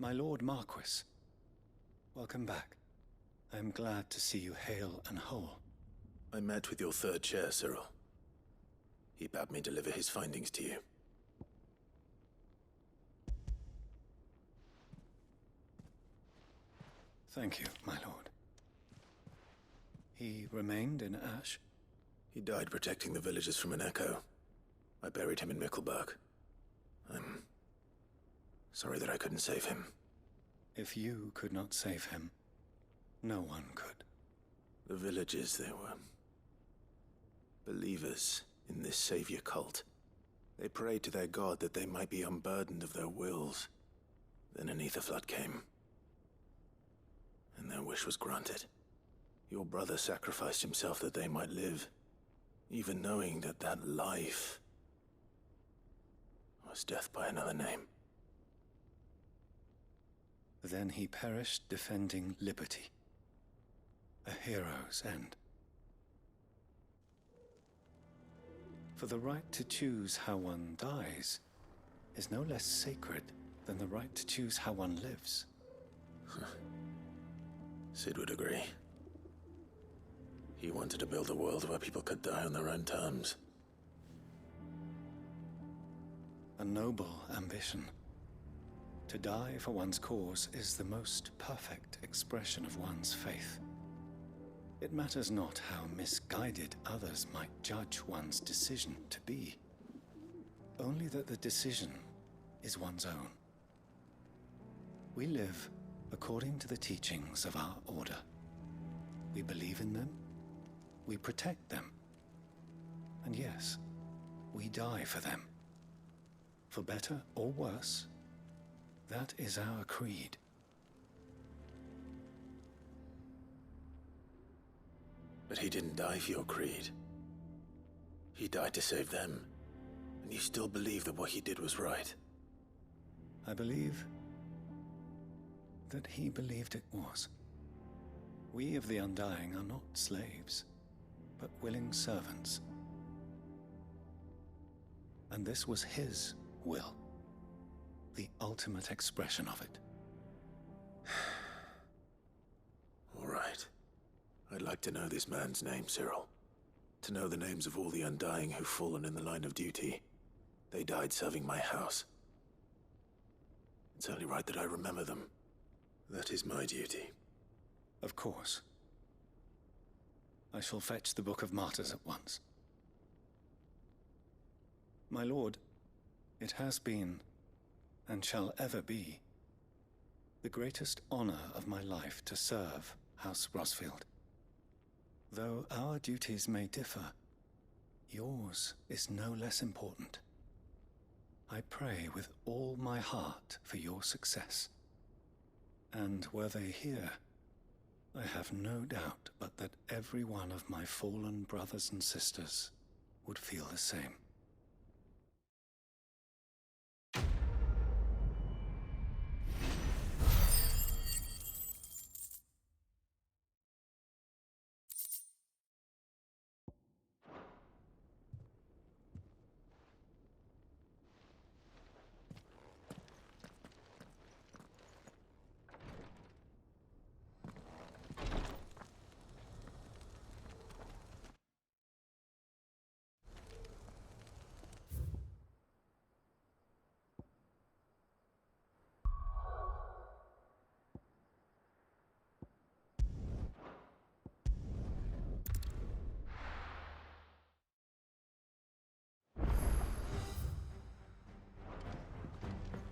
My Lord Marquis, welcome back. I am glad to see you hale and whole. I met with your third chair, Cyril. He bade me deliver his findings to you. Thank you, my lord. He remained in Ash? He died protecting the villagers from an echo. I buried him in Mickelberg. I'm sorry that I couldn't save him. If you could not save him, no one could. The villagers, they were believers in this savior cult. They prayed to their god that they might be unburdened of their wills. Then an ether flood came, and their wish was granted. Your brother sacrificed himself that they might live, even knowing that that life was death by another name. Then he perished defending liberty. A hero's end. For the right to choose how one dies is no less sacred than the right to choose how one lives. Sid would agree. He wanted to build a world where people could die on their own terms. A noble ambition. To die for one's cause is the most perfect expression of one's faith. It matters not how misguided others might judge one's decision to be, only that the decision is one's own. We live according to the teachings of our order. We believe in them, we protect them, and yes, we die for them. For better or worse, that is our creed. But he didn't die for your creed. He died to save them, and you still believe that what he did was right. I believe that he believed it was. We of the Undying are not slaves, but willing servants. And this was his will, the ultimate expression of it. All right. I'd like to know this man's name, Cyril. To know the names of all the Undying who've fallen in the line of duty. They died serving my house. It's only right that I remember them. That is my duty. Of course. I shall fetch the Book of Martyrs at once. My lord, it has been, and shall ever be, the greatest honor of my life to serve House Rosfield. Though our duties may differ, yours is no less important. I pray with all my heart for your success. And were they here, I have no doubt but that every one of my fallen brothers and sisters would feel the same.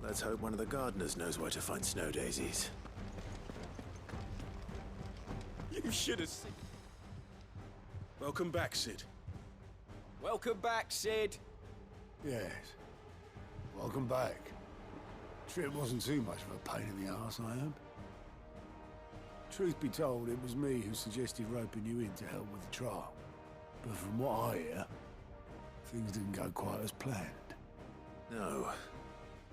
Let's hope one of the gardeners knows where to find snow daisies. You should have seen. Welcome back, Sid. Welcome back, Sid. Yes. Welcome back. Trip wasn't too much of a pain in the arse, I hope. Truth be told, it was me who suggested roping you in to help with the trial. But from what I hear, things didn't go quite as planned. No,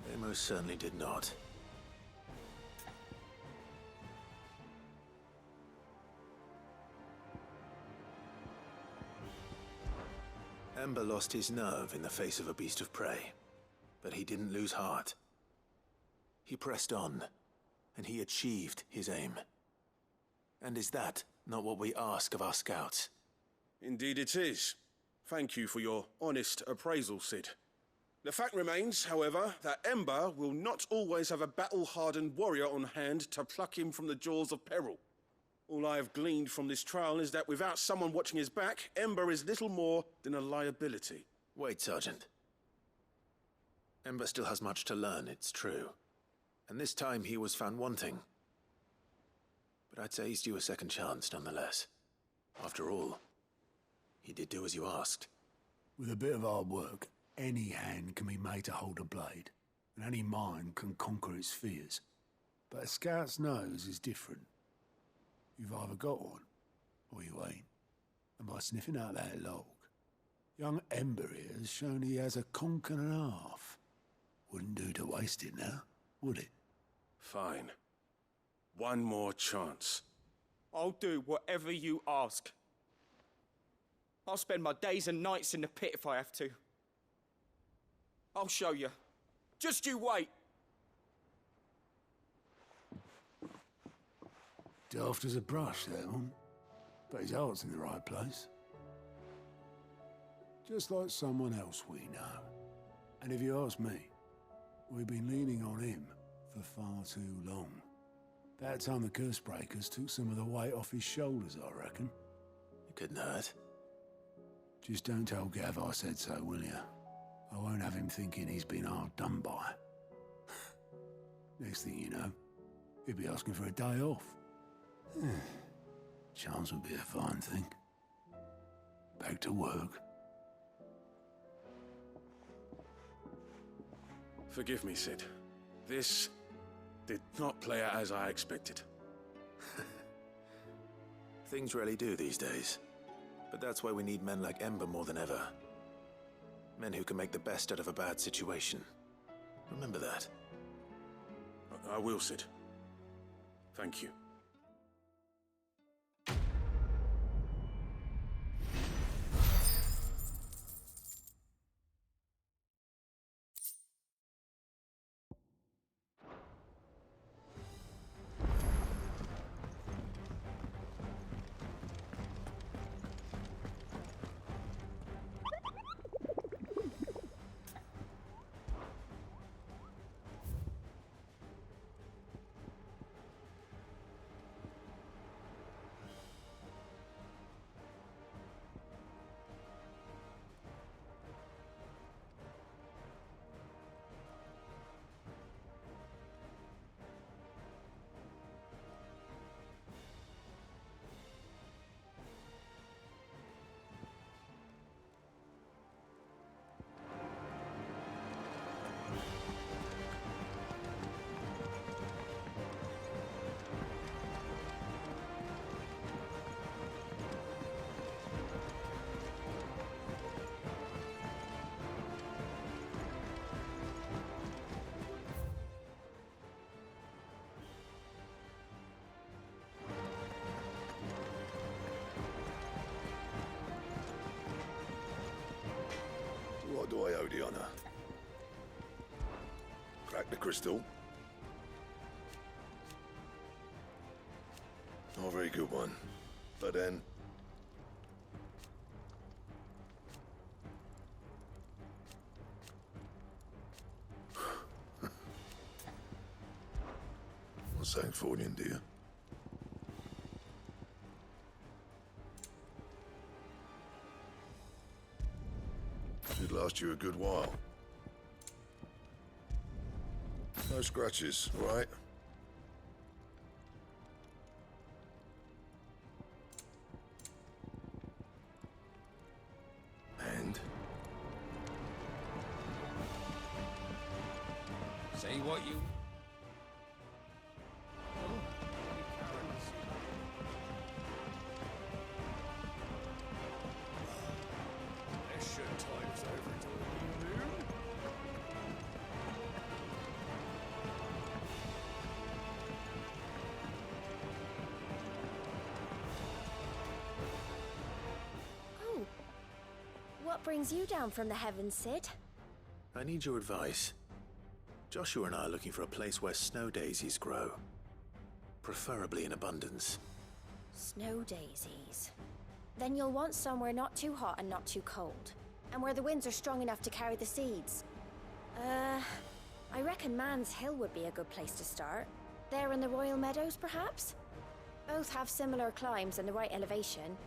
they most certainly did not. Ember lost his nerve in the face of a beast of prey, but he didn't lose heart. He pressed on, and he achieved his aim. And is that not what we ask of our scouts? Indeed it is. Thank you for your honest appraisal, Sid. The fact remains, however, that Ember will not always have a battle-hardened warrior on hand to pluck him from the jaws of peril. All I have gleaned from this trial is that without someone watching his back, Ember is little more than a liability. Wait, Sergeant. Ember still has much to learn, it's true. And this time he was found wanting. But I'd say he's due a second chance, nonetheless. After all, he did do as you asked. With a bit of hard work, any hand can be made to hold a blade, and any mind can conquer its fears. But a scout's nose is different. You've either got one, or you ain't. And by sniffing out that log, young Ember here has shown he has a conk and a half. Wouldn't do to waste it now, would it? Fine. One more chance. I'll do whatever you ask. I'll spend my days and nights in the pit if I have to. I'll show you. Just you wait. Daft as a brush, that one. But his heart's in the right place. Just like someone else we know. And if you ask me, we've been leaning on him for far too long. That time the curse breakers took some of the weight off his shoulders, I reckon. It couldn't hurt. Just don't tell Gav I said so, will you? I won't have him thinking he's been hard done by. Next thing you know, he'll be asking for a day off. Chance would be a fine thing. Back to work. Forgive me, Sid. This did not play out as I expected. Things rarely do these days. But that's why we need men like Ember more than ever. Men who can make the best out of a bad situation. Remember that. I will, Sid. Thank you. What do I owe the honor? Crack the crystal? Not a very good one. But then... What's that for you, dear? Should last you a good while. No scratches, all right? And? Say what you... What brings you down from the heavens, Sid? I need your advice. Joshua and I are looking for a place where snow daisies grow. Preferably in abundance. Snow daisies. Then you'll want somewhere not too hot and not too cold. And where the winds are strong enough to carry the seeds. I reckon Man's Hill would be a good place to start. There in the Royal Meadows, perhaps? Both have similar climbs and the right elevation.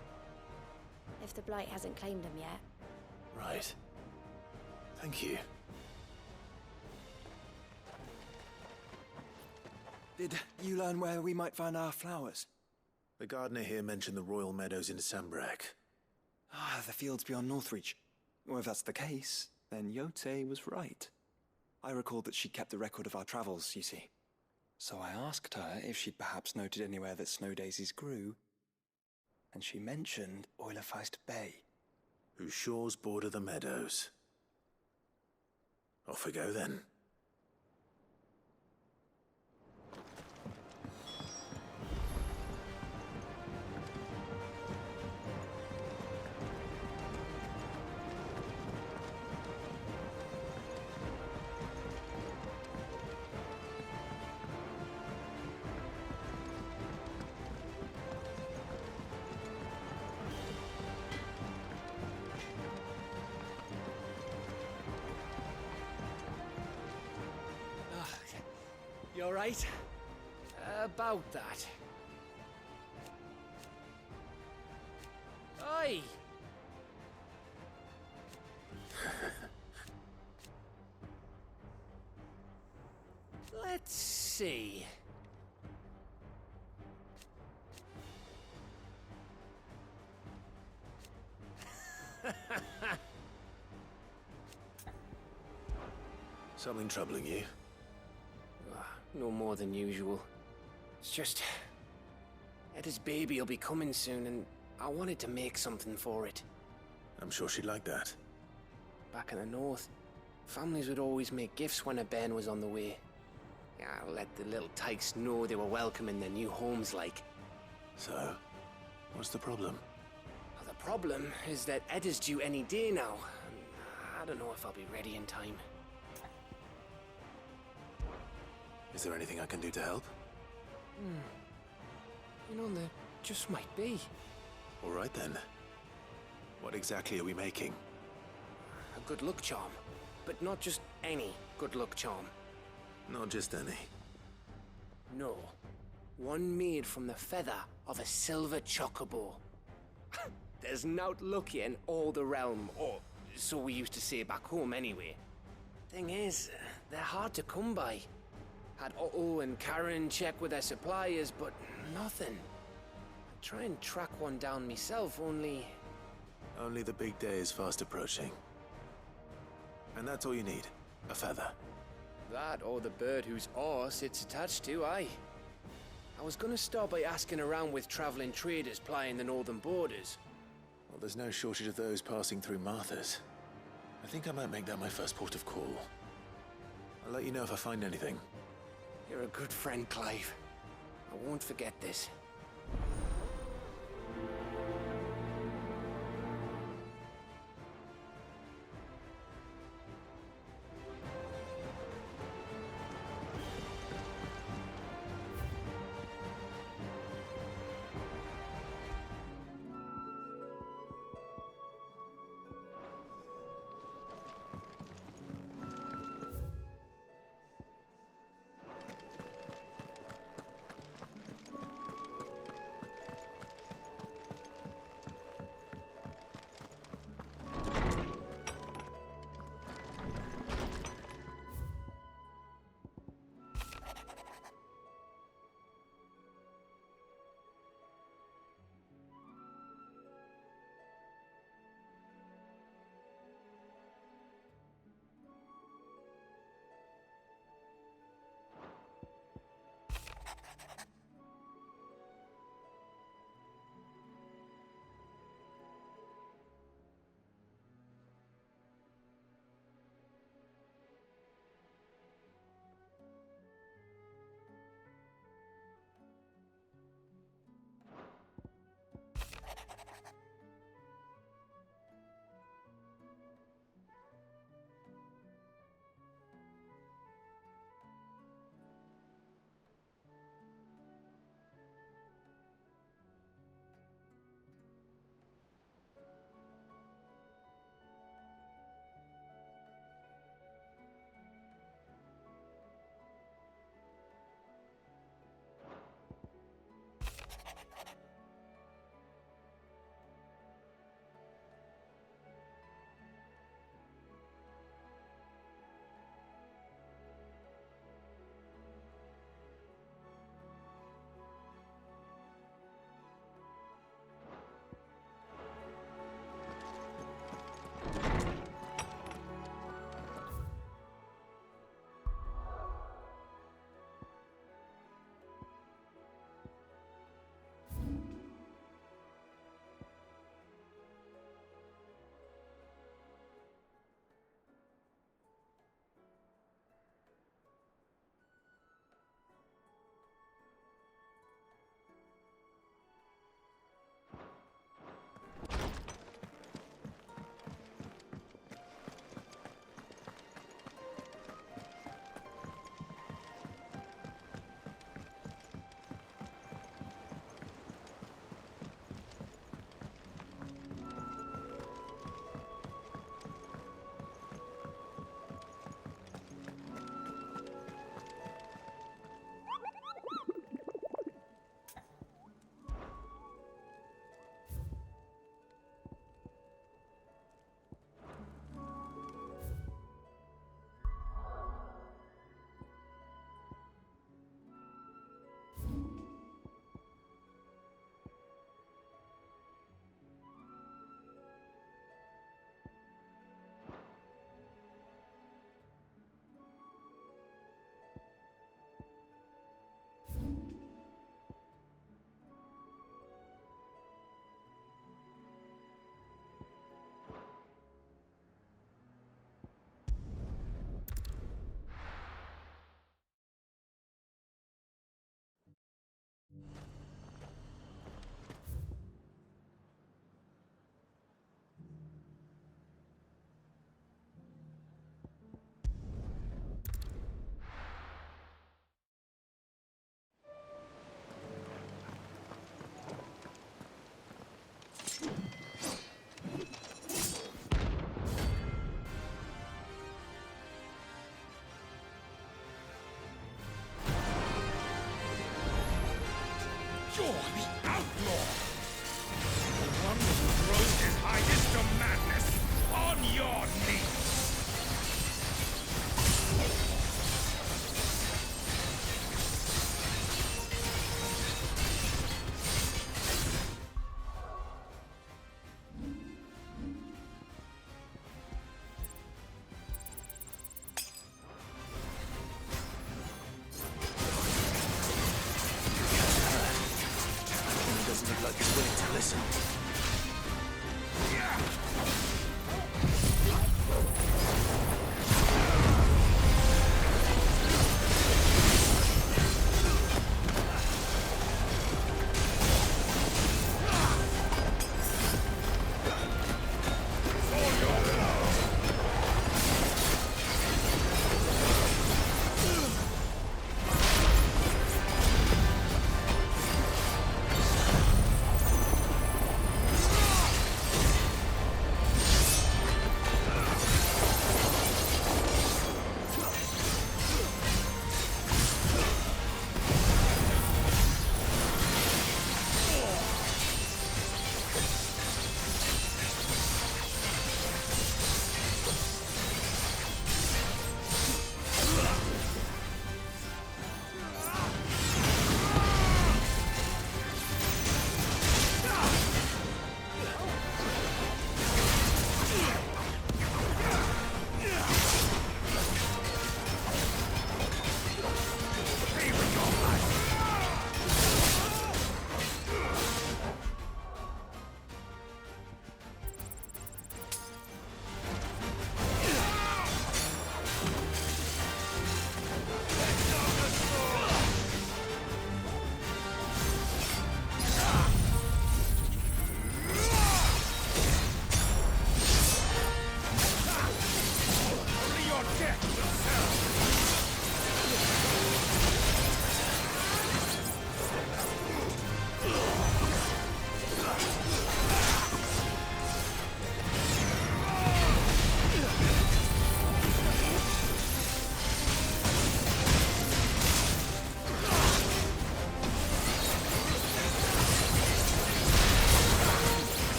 If the Blight hasn't claimed them yet. Right. Thank you. Did you learn where we might find our flowers? The gardener here mentioned the Royal Meadows in Sambrak. Ah, the fields beyond Northreach. Well, if that's the case, then Yote was right. I recalled that she kept a record of our travels, you see. So I asked her if she'd perhaps noted anywhere that snow daisies grew, and she mentioned Oilerfeist Bay. Whose shores border the meadows. Off we go then. You all right? About that. Oi! Let's see. Something troubling you? No more than usual. It's just... Etta's baby will be coming soon, and I wanted to make something for it. I'm sure she'd like that. Back in the north, families would always make gifts when a bairn was on the way. Yeah, let the little tykes know they were welcome in their new homes, like. So, what's the problem? Well, the problem is that Etta's due any day now. I don't know if I'll be ready in time. Is there anything I can do to help? You know, there just might be. All right then. What exactly are we making? A good luck charm. But not just any good luck charm. Not just any. No. One made from the feather of a silver chocobo. There's naught lucky in all the realm, or so we used to say back home anyway. Thing is, they're hard to come by. Had Otto and Karen check with their suppliers, but nothing. I try and track one down myself, only... Only the big day is fast approaching. And that's all you need, a feather. That or the bird whose horse it's attached to, aye. I was gonna start by asking around with traveling traders plying the northern borders. Well, there's no shortage of those passing through Martha's. I think I might make that my first port of call. I'll let you know if I find anything. You're a good friend, Clive. I won't forget this. is willing to listen.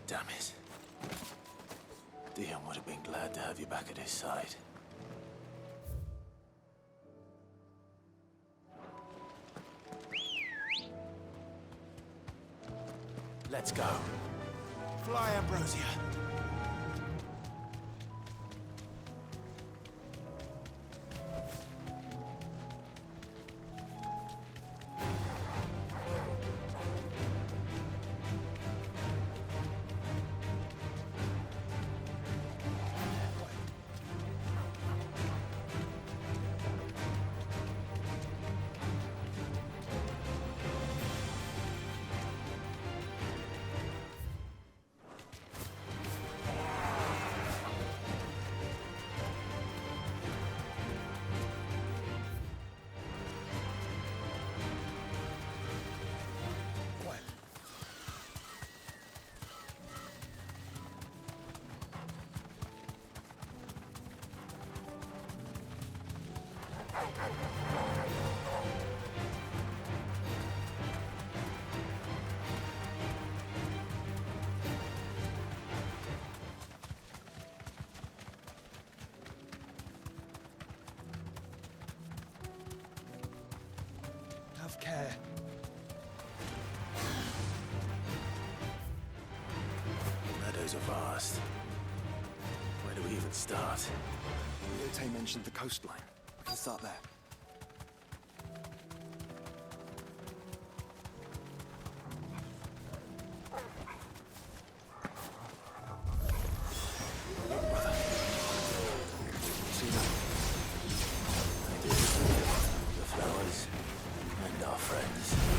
Damn it. Dion would have been glad to have you back at his side. Let's go. Fly, Ambrosia. Have care. The meadows are vast. Where do we even start? Yote mentioned the coastline. We can start there. See that? I do. The flowers and our friends.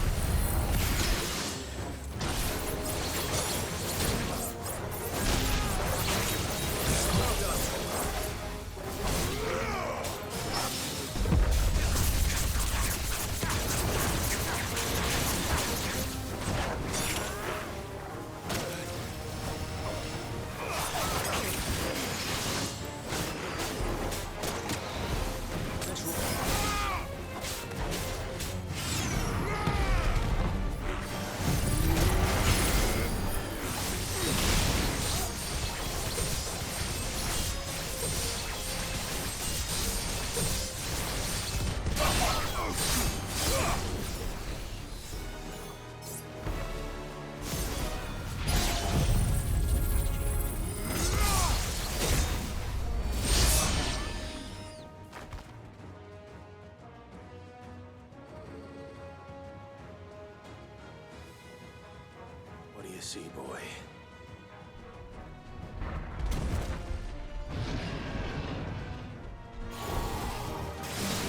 you see, boy?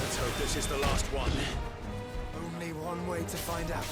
Let's hope this is the last one. Only one way to find out.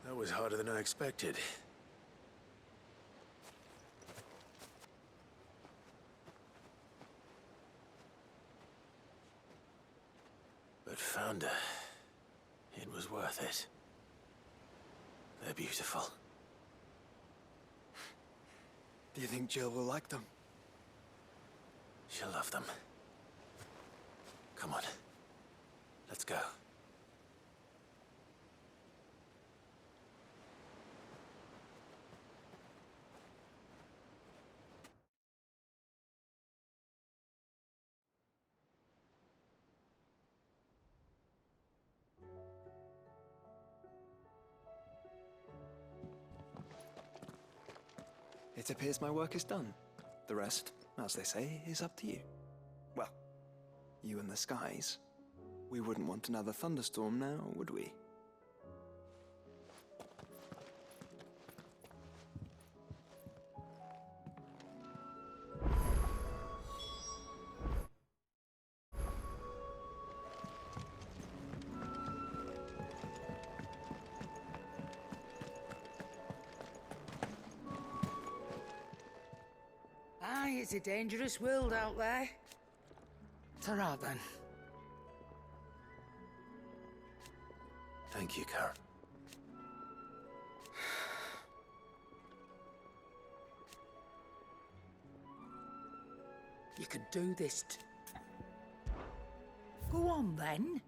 That was harder than I expected. But Founder, it was worth it. They're beautiful. Do you think Jill will like them? She'll love them. Come on. Let's go. It appears my work is done. The rest, as they say, is up to you. Well, you and the skies. We wouldn't want another thunderstorm now, would we? Aye, it's a dangerous world out there. Ta-ra then. Thank you, Karen. You can do this. Go on then.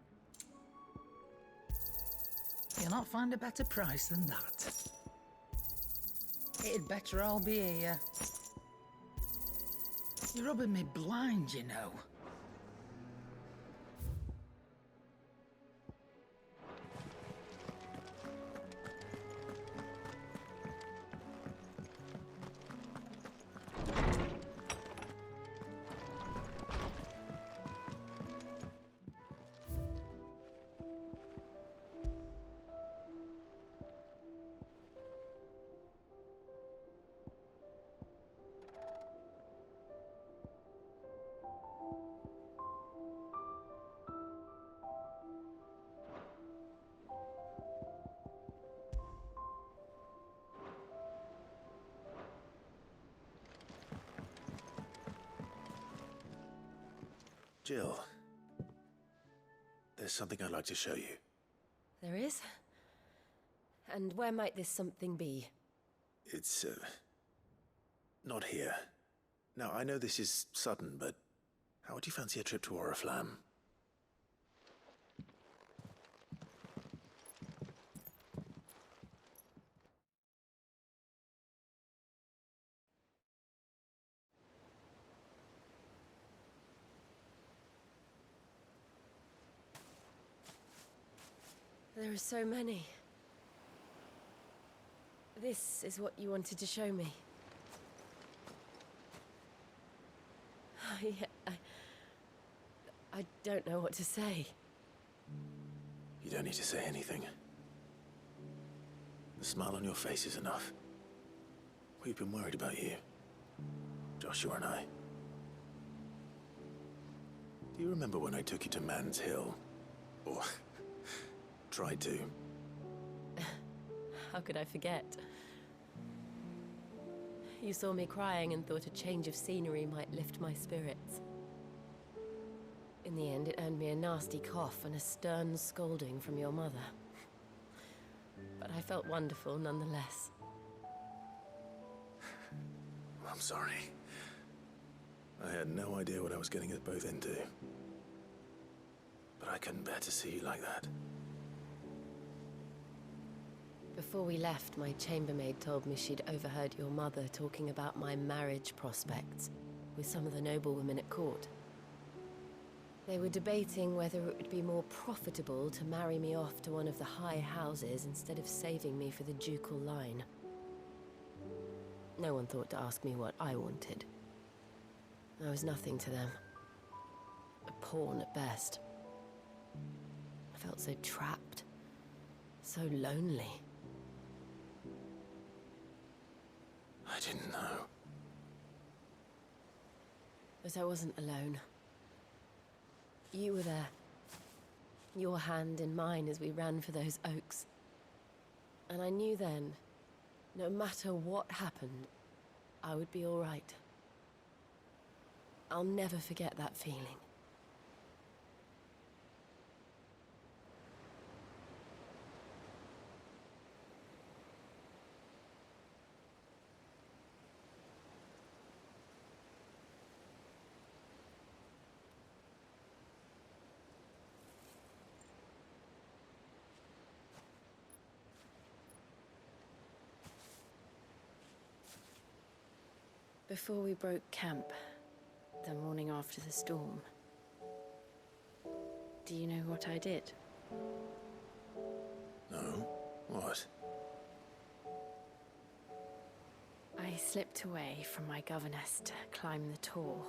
You'll not find a better price than that. It'd better all be here. You're rubbing me blind, you know. Jill, there's something I'd like to show you. There is? And where might this something be? It's, not here. Now, I know this is sudden, but how would you fancy a trip to Oriflamme? There are so many. This is what you wanted to show me. I don't know what to say. You don't need to say anything. The smile on your face is enough. We've been worried about you, Joshua and I. Do you remember when I took you to Man's Hill? Or tried to? How could I forget? You saw me crying and thought a change of scenery might lift my spirits. In the end, it earned me a nasty cough and a stern scolding from your mother. But I felt wonderful nonetheless. I'm sorry. I had no idea what I was getting us both into. But I couldn't bear to see you like that. Before we left, my chambermaid told me she'd overheard your mother talking about my marriage prospects with some of the noblewomen at court. They were debating whether it would be more profitable to marry me off to one of the high houses instead of saving me for the ducal line. No one thought to ask me what I wanted. I was nothing to them. A pawn at best. I felt so trapped. So lonely. I didn't know. But I wasn't alone. You were there. Your hand in mine as we ran for those oaks. And I knew then, no matter what happened, I would be all right. I'll never forget that feeling. Before we broke camp, the morning after the storm, do you know what I did? No? What? I slipped away from my governess to climb the tor.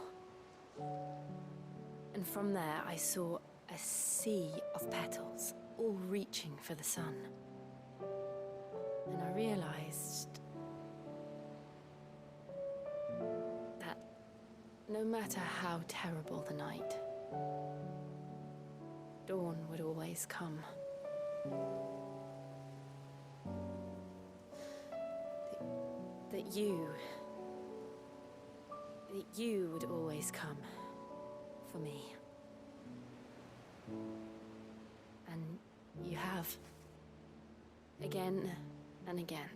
And from there I saw a sea of petals, all reaching for the sun. And I realized that no matter how terrible the night, dawn would always come. That you would always come for me. And you have. Again and again.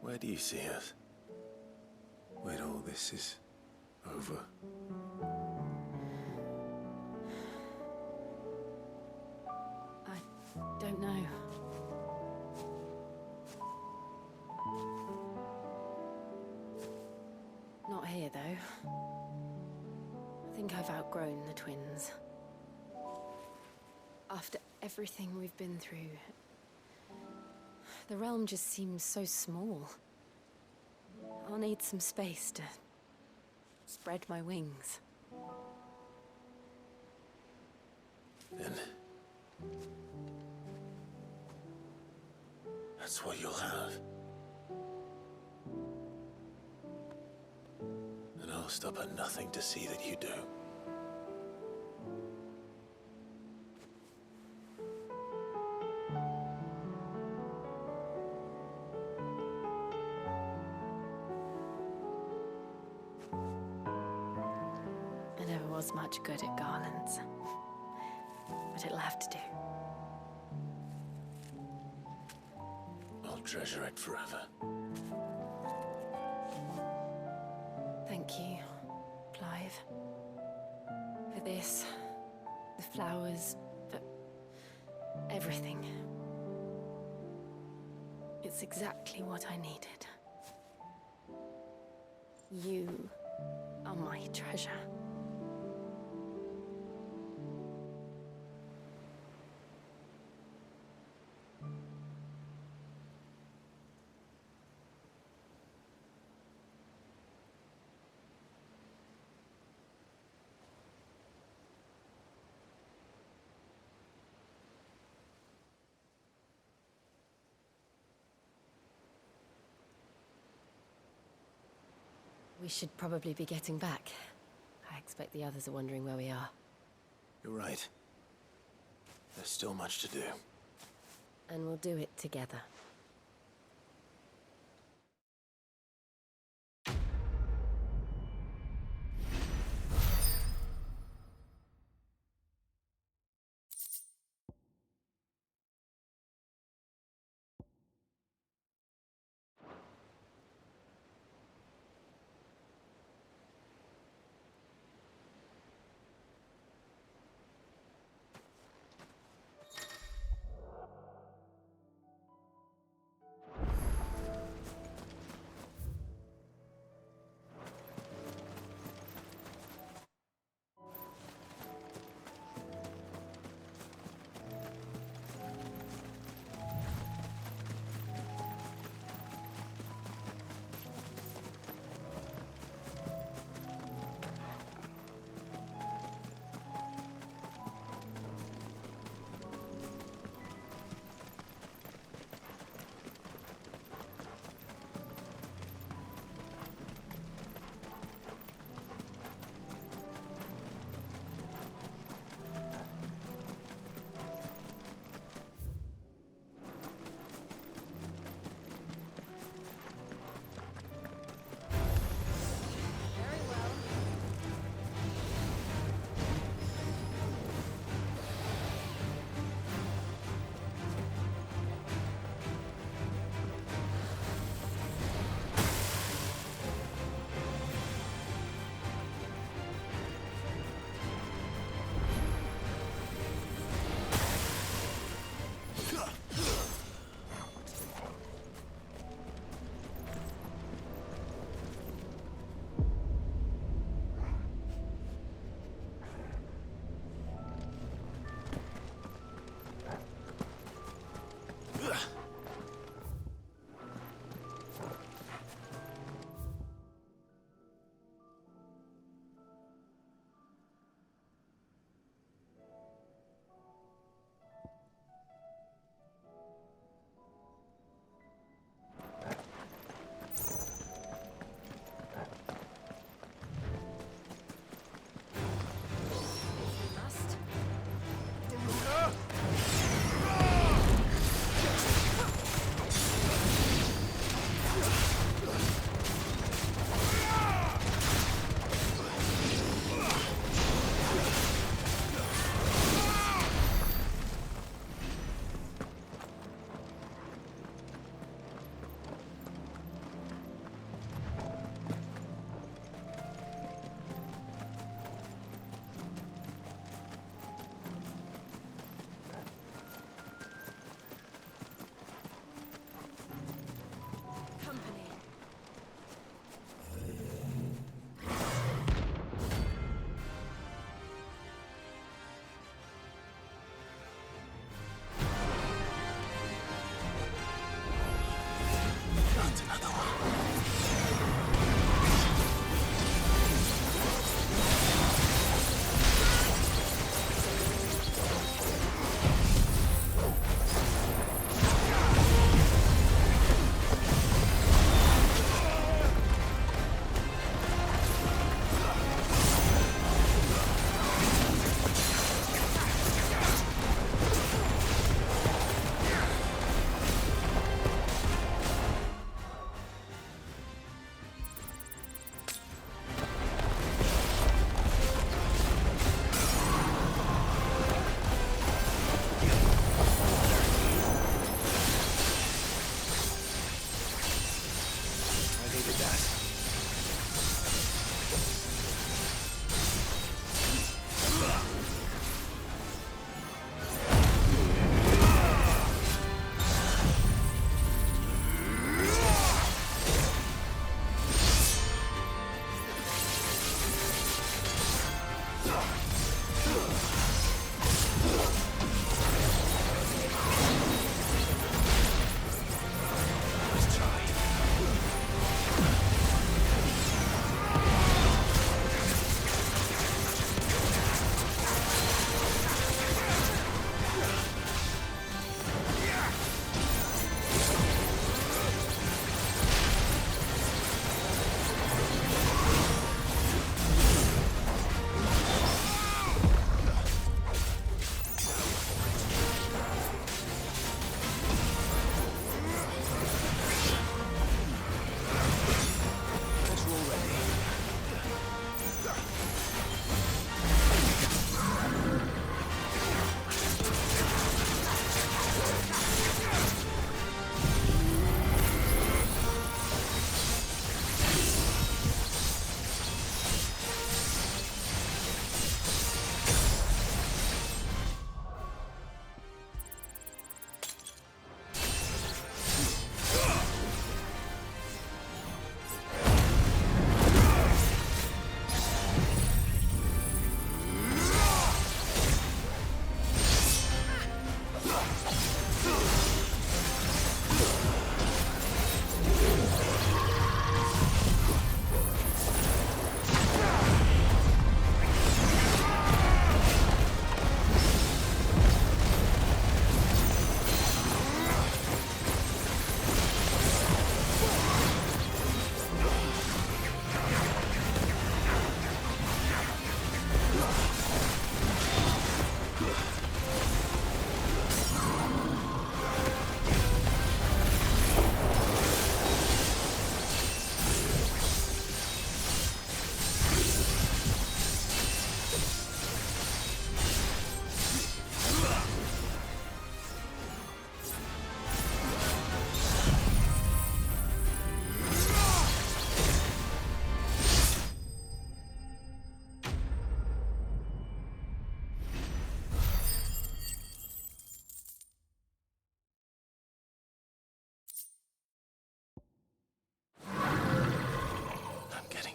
Where do you see us? When all this is over? I don't know. Not here, though. I think I've outgrown the twins. After everything we've been through, the realm just seems so small. I'll need some space to spread my wings. Then that's what you'll have. And I'll stop at nothing to see that you do. I never was much good at garlands. but it'll have to do. I'll treasure it forever. Thank you, Clive. For this, the flowers, for everything. It's exactly what I needed. You are my treasure. We should probably be getting back. I expect the others are wondering where we are. You're right. There's still much to do. And we'll do it together.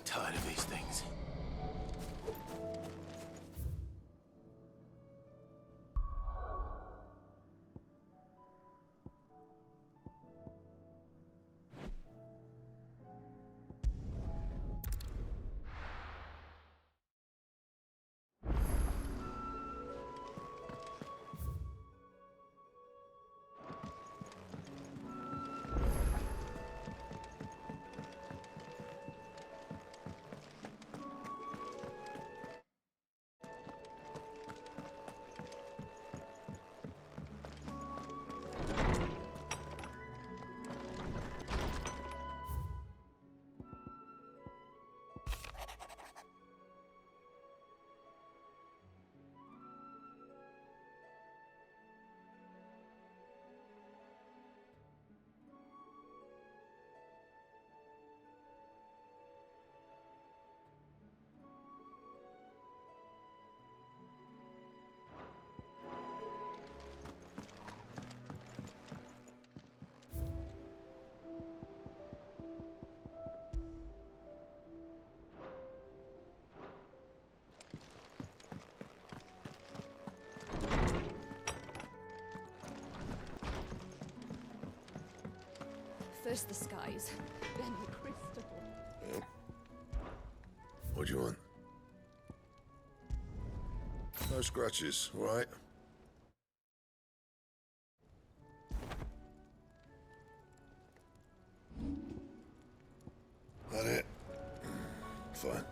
Tired of these things. First the skies, then the crystal. Yeah. What do you want? No scratches, all right? That it? Fine.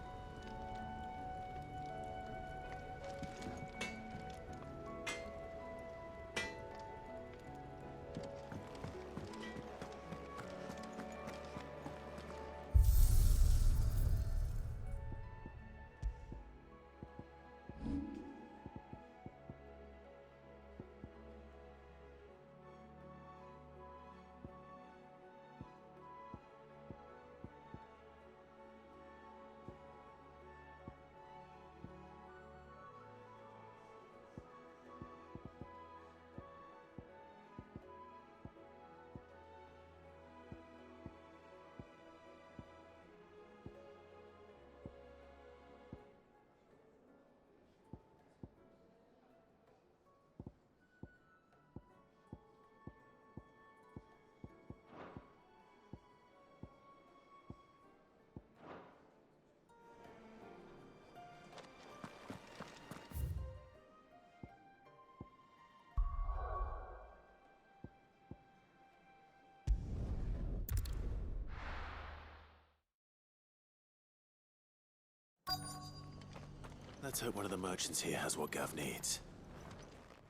Let's hope one of the merchants here has what Gav needs.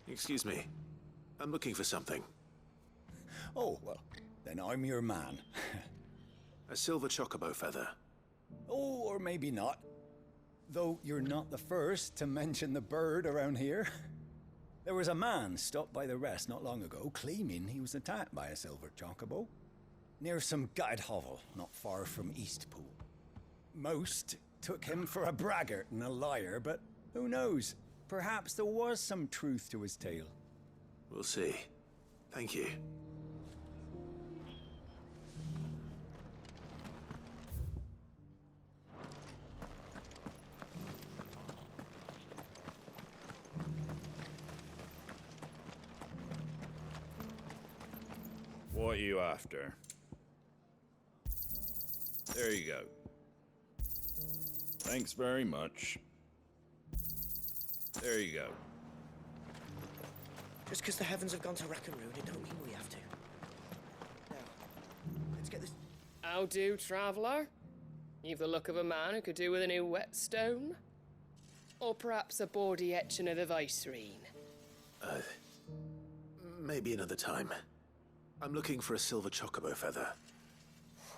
Excuse me. I'm looking for something. Oh, well, then I'm your man. A silver chocobo feather. Oh, or maybe not. Though you're not the first to mention the bird around here. There was a man stopped by the rest not long ago claiming he was attacked by a silver chocobo near some gutted hovel not far from Eastpool. Most took him for a braggart and a liar, but who knows? Perhaps there was some truth to his tale. We'll see. Thank you. What are you after? There you go. Thanks very much. There you go. Just because the heavens have gone to rack and ruin, it don't mean we have to. Now, let's get this... How do, traveller? You've the look of a man who could do with a new whetstone? Or perhaps a bawdy etching of the Vicerine? Maybe another time. I'm looking for a silver chocobo feather.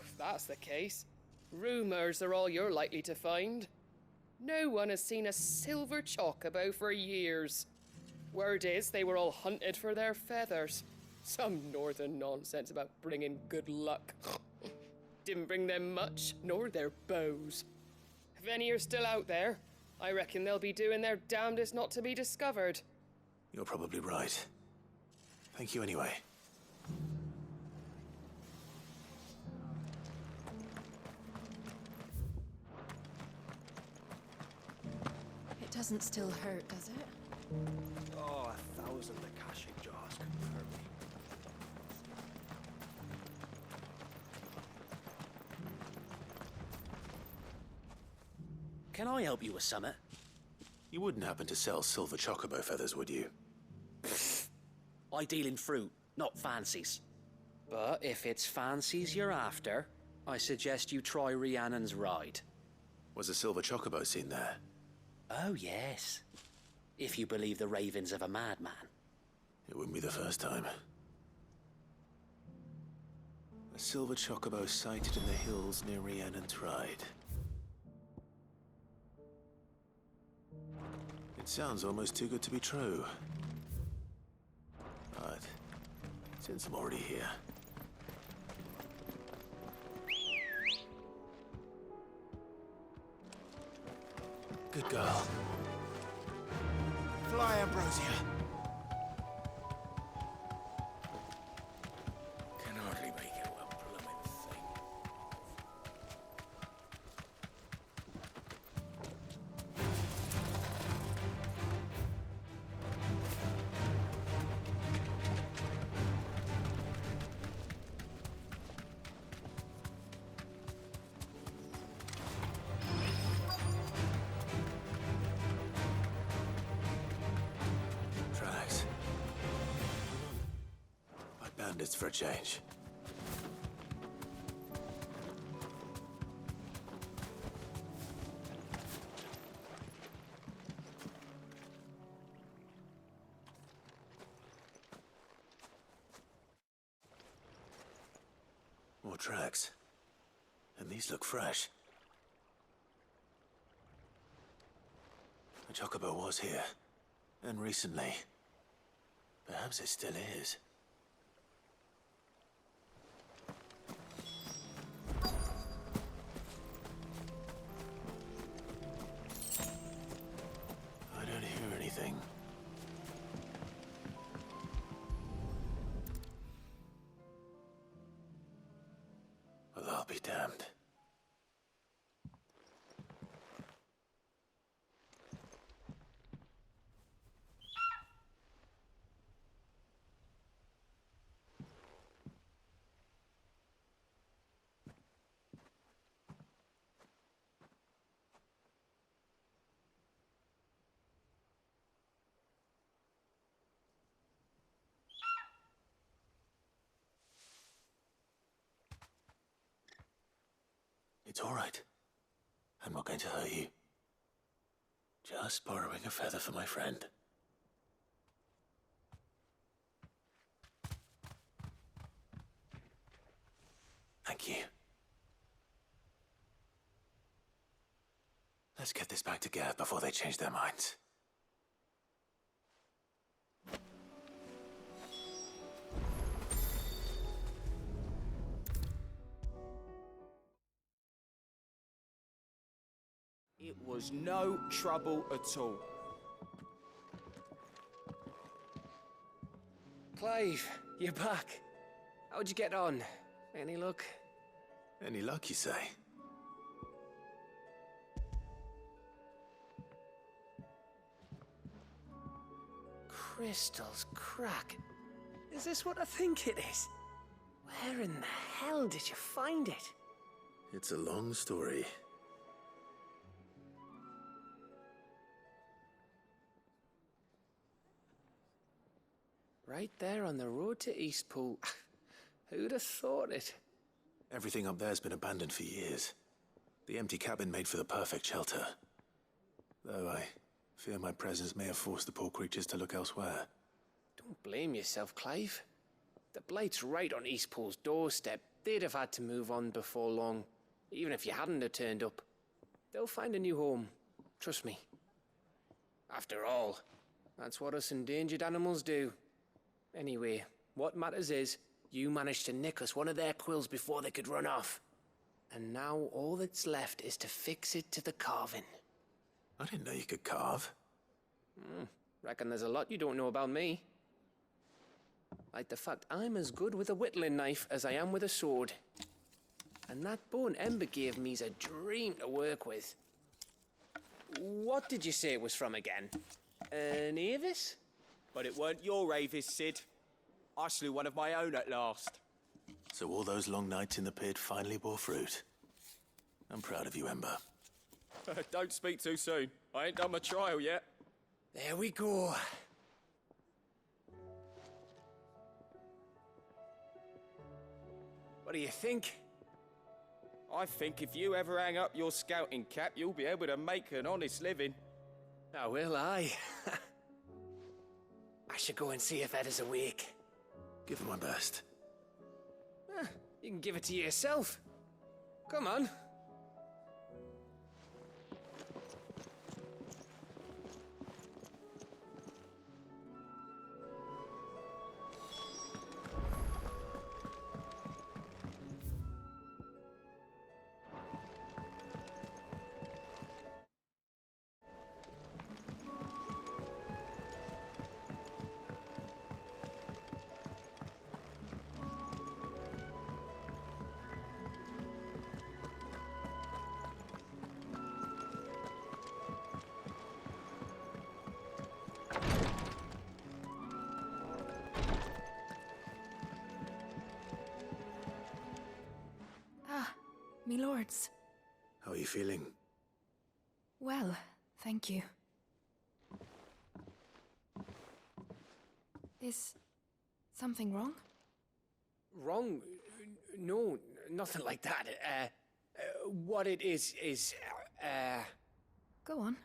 If that's the case, rumours are all you're likely to find. No one has seen a silver chocobo for years. Word is they were all hunted for their feathers. Some northern nonsense about bringing good luck. Didn't bring them much, nor their bows. If any are still out there, I reckon they'll be doing their damnedest not to be discovered. You're probably right. Thank you anyway. It doesn't still hurt, does it? Oh, 1,000 Akashic jars couldn't hurt me. Can I help you with something? You wouldn't happen to sell silver chocobo feathers, would you? I deal in fruit, not fancies. But if it's fancies you're after, I suggest you try Rhiannon's ride. Was a silver chocobo seen there? Oh, yes. If you believe the ravings of a madman. It wouldn't be the first time. A silver chocobo sighted in the hills near Rhiannon's ride. It sounds almost too good to be true. But since I'm already here... Good girl. Fly, Ambrosia. Can hardly make it one blooming thing. Tracks. Like bandits for a change. More tracks. And these look fresh. The chocobo was here. And recently. Perhaps it still is. I don't hear anything. Well, I'll be damned. It's all right. I'm not going to hurt you. Just borrowing a feather for my friend. Thank you. Let's get this back to Gav before they change their minds. It was no trouble at all. Clive, you're back. How'd you get on? Any luck? Any luck, you say? Crystal's crack. Is this what I think it is? Where in the hell did you find it? It's a long story. Right there on the road to Eastpool. Who'd have thought it? Everything up there's been abandoned for years. The empty cabin made for the perfect shelter. Though I fear my presence may have forced the poor creatures to look elsewhere. Don't blame yourself, Clive. The Blight's right on Eastpool's doorstep. They'd have had to move on before long, even if you hadn't have turned up. They'll find a new home. Trust me. After all, that's what us endangered animals do. Anyway, what matters is, you managed to nick us one of their quills before they could run off. And now all that's left is to fix it to the carving. I didn't know you could carve. Reckon there's a lot you don't know about me. Like the fact I'm as good with a whittling knife as I am with a sword. And that bone Ember gave me's a dream to work with. What did you say it was from again? An Avis? But it weren't your Avis, Sid. I slew one of my own at last. So all those long nights in the pit finally bore fruit. I'm proud of you, Ember. Don't speak too soon. I ain't done my trial yet. There we go. What do you think? I think if you ever hang up your scouting cap, you'll be able to make an honest living. Oh, will I? I should go and see if Ed is awake. Give it my best. You can give it to yourself. Come on. Me lords. How are you feeling? Well, thank you. Is something wrong? Wrong? No, nothing like that. What it is... Go on,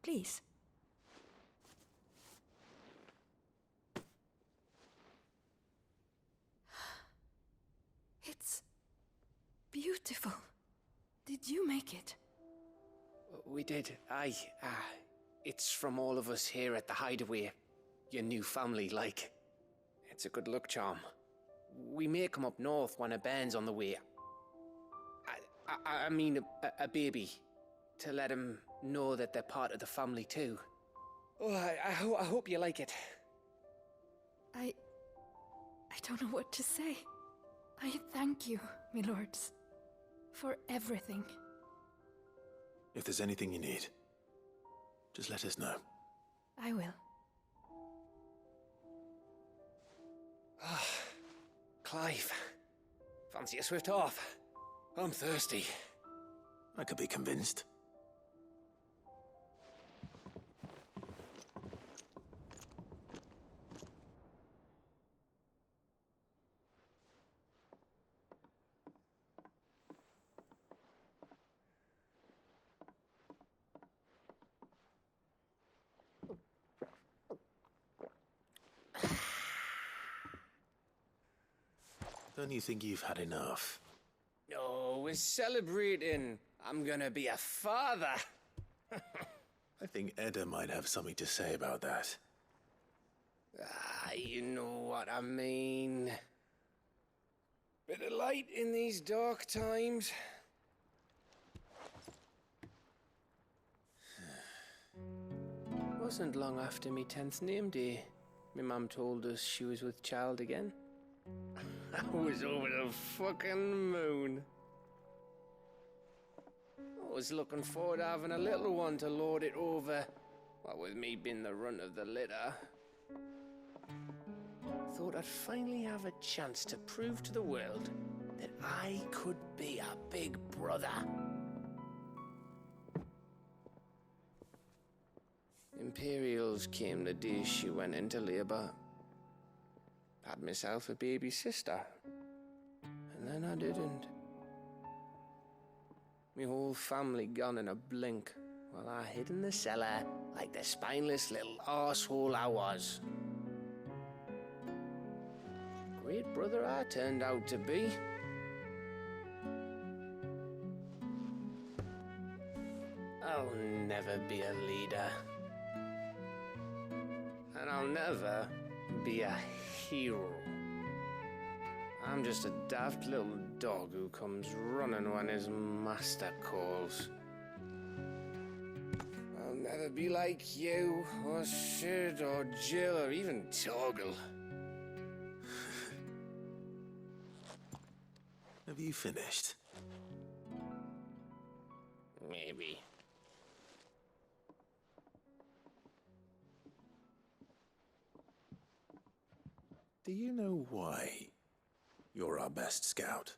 please. It's beautiful. Did you make it? We did. Aye. It's from all of us here at the Hideaway. Your new family, like. It's a good luck charm. We may come up north when a band's on the way. I mean a baby. To let him know that they're part of the family too. Oh, I hope you like it. I don't know what to say. I thank you, my lords, for everything. If there's anything you need, just let us know. I will. Clive, fancy a swift off? I'm thirsty. I could be convinced. Don't you think you've had enough? Oh, we're celebrating. I'm gonna be a father. I think Edda might have something to say about that. Ah, you know what I mean. Bit of light in these dark times. Wasn't long after me 10th name day, my mum told us she was with child again. I was over the fucking moon. I was looking forward to having a little one to lord it over, what with me being the runt of the litter. Thought I'd finally have a chance to prove to the world that I could be a big brother. Imperials came the day she went into labour. Had myself a baby sister. And then I didn't. My whole family gone in a blink, while I hid in the cellar like the spineless little arsehole I was. Great brother I turned out to be. I'll never be a leader. And I'll never be a hero. I'm just a daft little dog who comes running when his master calls. I'll never be like you, or Sid, or Jill, or even Torgal. Have you finished? Maybe. Do you know why you're our best scout?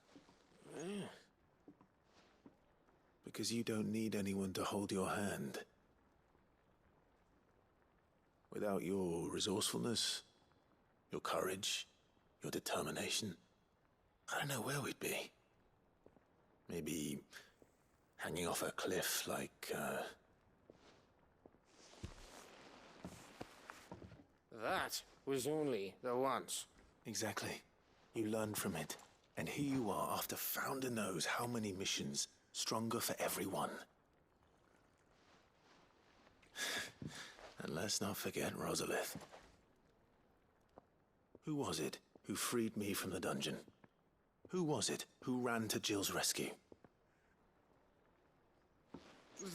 Because you don't need anyone to hold your hand. Without your resourcefulness, your courage, your determination, I don't know where we'd be. Maybe hanging off a cliff like, That was only the once. Exactly. You learned from it. And here you are after Founder knows how many missions, stronger for everyone. And let's not forget Rosalith. Who was it who freed me from the dungeon? Who was it who ran to Jill's rescue?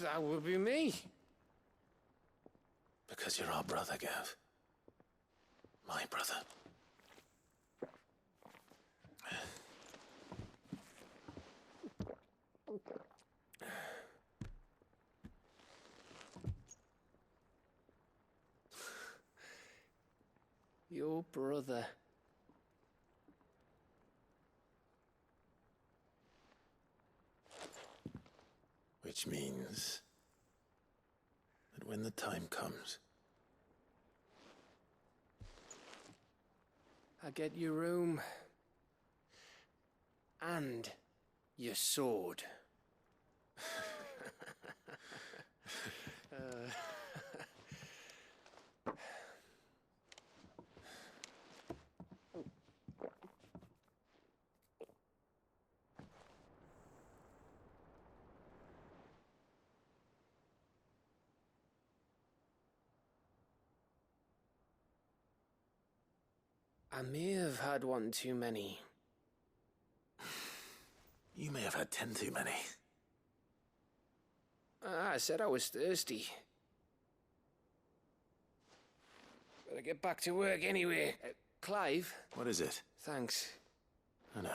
That would be me. Because you're our brother, Gav. My brother. Your brother. Which means that when the time comes, I get your room. And your sword. I may have had one too many. you may have had 10 too many. I said I was thirsty. Better get back to work anyway. Clive? What is it? Thanks. I know.